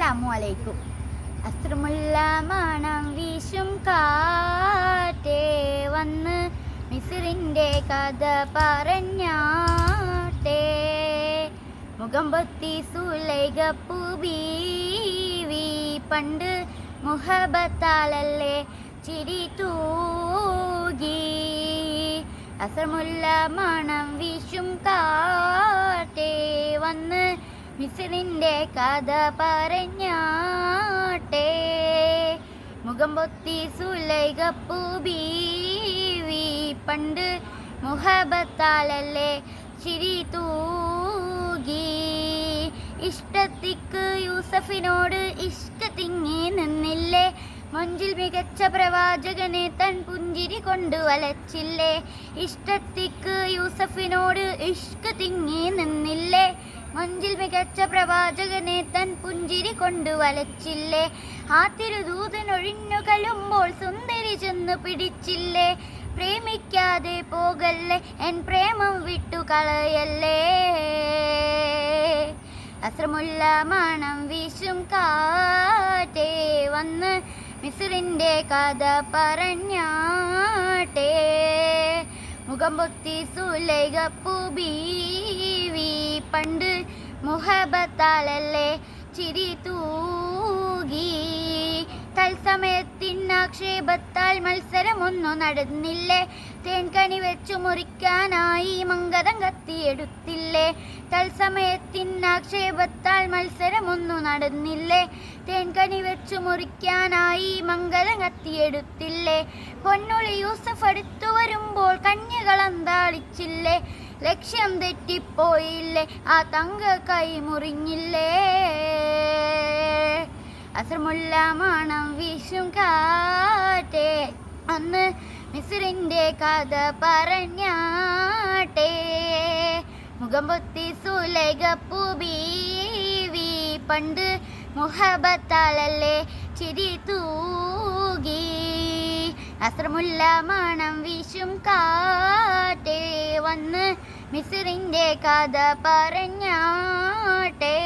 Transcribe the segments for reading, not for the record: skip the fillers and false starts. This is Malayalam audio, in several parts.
അസ്സലാമു അലൈക്കും. അസ്രമുല്ല മണം വീശും കാറ്റേ വന്ന് മിസ്രിൻ്റെ കഥ പറഞ്ഞാട്ടേ. മുഖം പൊത്തി സുലൈഖപ്പൂ ബീവി പണ്ട് മുഹബത്താലല്ലേ ചിരി തൂകി. അസ്രമുല്ല മണം വീശും കാറ്റേ വന്ന് മിസ്രിൻ്റെ കഥ പറഞ്ഞാട്ടേ. മുഖം പൊത്തി സുലൈഖപ്പൂ ബീവി പണ്ട് മുഹബത്താലല്ലേ ചിരി തൂകി. ഇഷ്ടത്തിക്ക് യൂസഫിനോട് ഇഷ്ക തിങ്ങി നിന്നില്ലേ, മൊഞ്ചിൽ മികച്ച പ്രവാചകനെ തൻ പുഞ്ചിരി കൊണ്ട് വലച്ചില്ലേ. ഇഷ്ടത്തിക്ക് യൂസഫിനോട് ഇഷ്ക തിങ്ങി നിന്നില്ലേ, മൊഞ്ചിൽ മികച്ച പ്രവാചകനെ തൻ പുഞ്ചിരി കൊണ്ട് വലച്ചില്ലേ. ആ തിരുദൂതനൊഴിഞ്ഞു കലുമ്പോൾ സുന്ദരി ചെന്ന് പിടിച്ചില്ലേ. പ്രേമിക്കാതെ പോകല്ലേ, എൻ പ്രേമം വിട്ടു കളയല്ലേ. അസ്രമുല്ല മണം വീശും കാറ്റേ വന്ന് മിസ്രിൻ്റെ കഥ പറഞ്ഞാട്ടേ. മുഖം പൊത്തി സുലൈഖപ്പൂ ബീവി പണ്ട് മുഹബത്താലല്ലേ ചിരി തൂകി. തത്സമയത്തിനാക്ഷേപത്താൽ മത്സരമൊന്നു നടന്നില്ലേ, തേൻകനി വെച്ചു മുറിക്കാനായി മങ്കതം കത്തിയെടുത്തില്ലേ. തത്സമയത്തിനാക്ഷേപത്താൽ മത്സരമൊന്നു നടന്നില്ലേ, തേൻകനി വെച്ചു മുറിക്കാനായി മങ്കതം കത്തിയെടുത്തില്ലേ. പൊന്നുളി യൂസഫ് അടുത്തു വരുമ്പോൾ കന്യകൾ അന്താളിച്ചില്ലേ. ലക്ഷ്യം തെറ്റിപ്പോയില്ലേ, ആ തങ്ക കൈ മുറിഞ്ഞില്ലേ. അസ്രമുല്ല മണം വീശും കാറ്റേ അന്ന് മിസ്രിൻ്റെ കഥ പറഞ്ഞാട്ടേ. മുഖം പൊത്തി സുലൈഖപ്പൂ ബീവി പണ്ട് മുഹബത്താലല്ലേ ചിരി തൂകി. അസ്രമുല്ല മണം വീശും കാറ്റേ വന്ന് മിസ്രിൻ്റെ കഥ പറഞ്ഞാട്ടേ.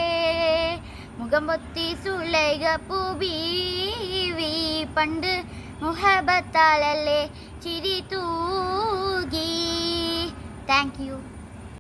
മുഖം പൊത്തി സുലൈഖപ്പൂ ബീവി പണ്ട് മുഹബത്താലല്ലേ ചിരി തൂകി. Thank you.